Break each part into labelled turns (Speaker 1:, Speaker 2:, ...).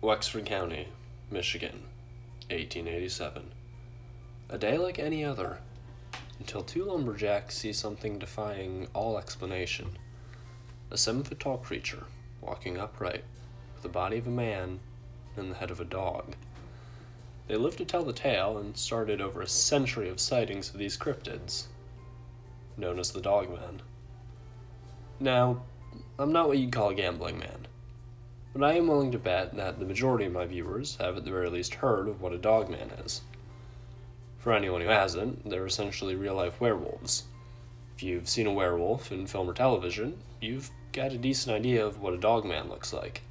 Speaker 1: Wexford County, Michigan, 1887. A day like any other, until two lumberjacks see something defying all explanation. A 7-foot tall creature, walking upright, with the body of a man and the head of a dog. They lived to tell the tale and started over a century of sightings of these cryptids, known as the Dogman. Now, I'm not what you'd call a gambling man, but I am willing to bet that the majority of my viewers have at the very least heard of what a Dogman is. For anyone who hasn't, they're essentially real-life werewolves. If you've seen a werewolf in film or television, you've got a decent idea of what a Dogman looks like.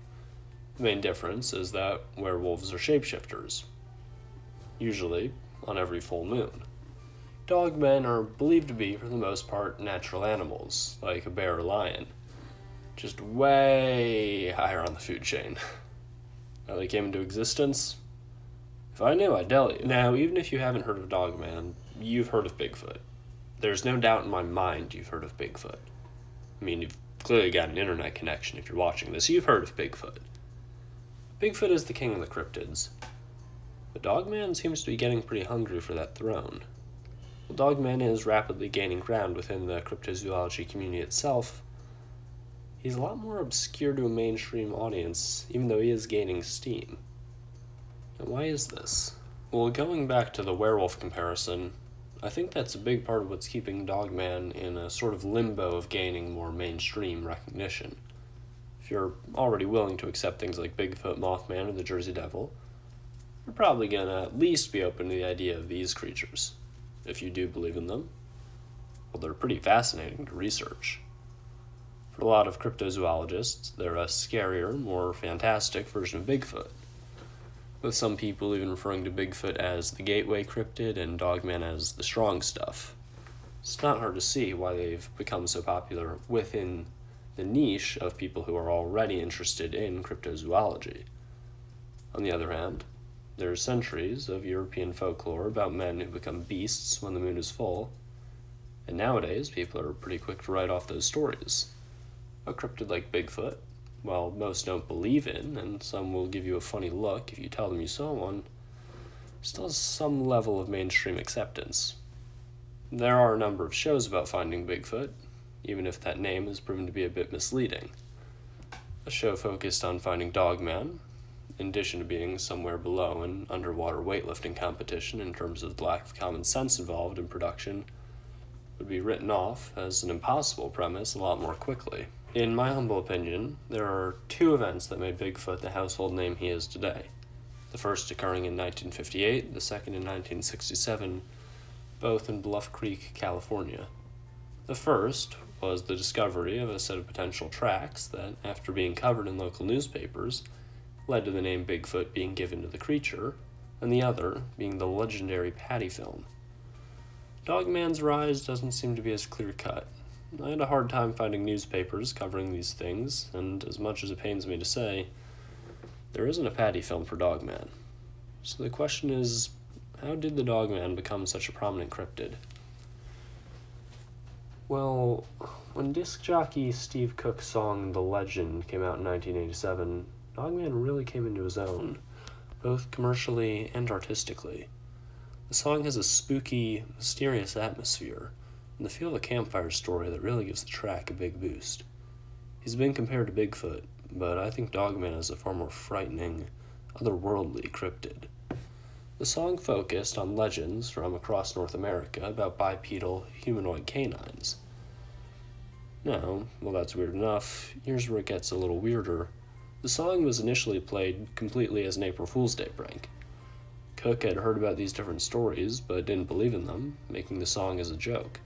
Speaker 1: The main difference is that werewolves are shapeshifters, usually on every full moon. Dogmen are believed to be, for the most part, natural animals, like a bear or lion, just way higher on the food chain. How they came into existence? If I knew, I'd tell you. Now, even if you haven't heard of Dogman, you've heard of Bigfoot. There's no doubt in my mind you've heard of Bigfoot. I mean, you've clearly got an internet connection if you're watching this. You've heard of Bigfoot. Bigfoot is the king of the cryptids. But Dogman seems to be getting pretty hungry for that throne. While Dogman is rapidly gaining ground within the cryptozoology community itself, he's a lot more obscure to a mainstream audience, even though he is gaining steam. And why is this? Well, going back to the werewolf comparison, I think that's a big part of what's keeping Dogman in a sort of limbo of gaining more mainstream recognition. If you're already willing to accept things like Bigfoot, Mothman, or the Jersey Devil, you're probably gonna at least be open to the idea of these creatures. If you do believe in them, well, they're pretty fascinating to research. For a lot of cryptozoologists, they're a scarier, more fantastic version of Bigfoot, with some people even referring to Bigfoot as the gateway cryptid and Dogman as the strong stuff. It's not hard to see why they've become so popular within the niche of people who are already interested in cryptozoology. On the other hand, there are centuries of European folklore about men who become beasts when the moon is full, and nowadays people are pretty quick to write off those stories. A cryptid like Bigfoot, while most don't believe in, and some will give you a funny look if you tell them you saw one, still has some level of mainstream acceptance. There are a number of shows about finding Bigfoot, even if that name has proven to be a bit misleading. A show focused on finding Dogman, in addition to being somewhere below an underwater weightlifting competition in terms of the lack of common sense involved in production, would be written off as an impossible premise a lot more quickly. In my humble opinion, there are two events that made Bigfoot the household name he is today. The first occurring in 1958, the second in 1967, both in Bluff Creek, California. The first was the discovery of a set of potential tracks that, after being covered in local newspapers, led to the name Bigfoot being given to the creature, and the other being the legendary Patty film. Dogman's rise doesn't seem to be as clear-cut. I had a hard time finding newspapers covering these things, and as much as it pains me to say, there isn't a Patty film for Dogman. So the question is, how did the Dogman become such a prominent cryptid? Well, when disc jockey Steve Cook's song The Legend came out in 1987, Dogman really came into his own, both commercially and artistically. The song has a spooky, mysterious atmosphere, and the feel of a campfire story that really gives the track a big boost. He's been compared to Bigfoot, but I think Dogman is a far more frightening, otherworldly cryptid. The song focused on legends from across North America about bipedal humanoid canines. Now, well, that's weird enough, here's where it gets a little weirder. The song was initially played completely as an April Fool's Day prank. Cook had heard about these different stories, but didn't believe in them, making the song as a joke.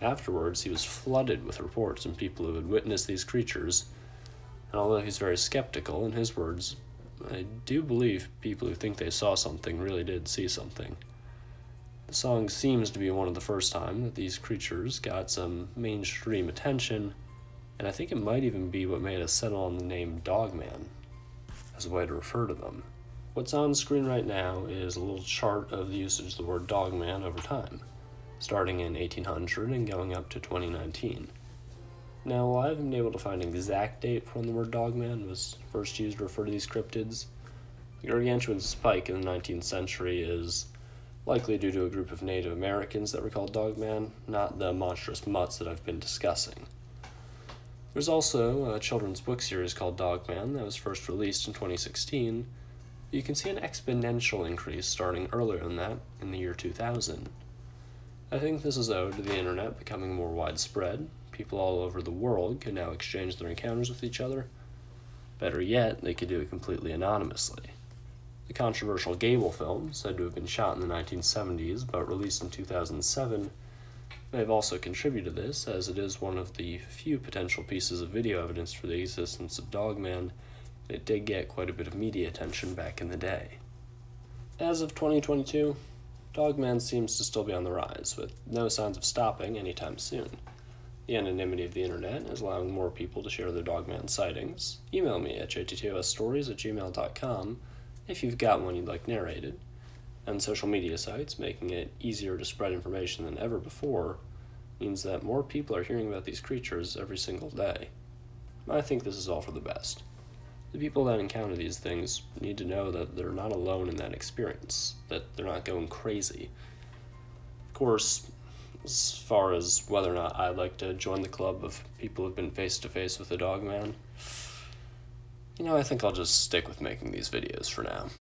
Speaker 1: Afterwards, he was flooded with reports from people who had witnessed these creatures, and although he's very skeptical, in his words, I do believe people who think they saw something really did see something. The song seems to be one of the first time that these creatures got some mainstream attention, and I think it might even be what made us settle on the name Dogman as a way to refer to them. What's on screen right now is a little chart of the usage of the word Dogman over time, starting in 1800 and going up to 2019. Now, while I haven't been able to find an exact date for when the word Dogman was first used to refer to these cryptids, The gargantuan spike in the 19th century is likely due to a group of Native Americans that were called Dogman, not the monstrous mutts that I've been discussing. There's also a children's book series called Dogman that was first released in 2016. You can see an exponential increase starting earlier than that in the year 2000. I think this is owed to the internet becoming more widespread. People all over the world can now exchange their encounters with each other. Better yet, they could do it completely anonymously. The controversial Gable film, said to have been shot in the 1970s but released in 2007, may have also contributed to this, as it is one of the few potential pieces of video evidence for the existence of Dogman, and it did get quite a bit of media attention back in the day. As of 2022, Dogman seems to still be on the rise, with no signs of stopping anytime soon. The anonymity of the internet is allowing more people to share their Dogman sightings. Email me at jttosstories@gmail.com if you've got one you'd like narrated. And social media sites making it easier to spread information than ever before means that more people are hearing about these creatures every single day. I think this is all for the best. The people that encounter these things need to know that they're not alone in that experience, that they're not going crazy. Of course, as far as whether or not I'd like to join the club of people who've been face to face with a Dogman, I think I'll just stick with making these videos for now.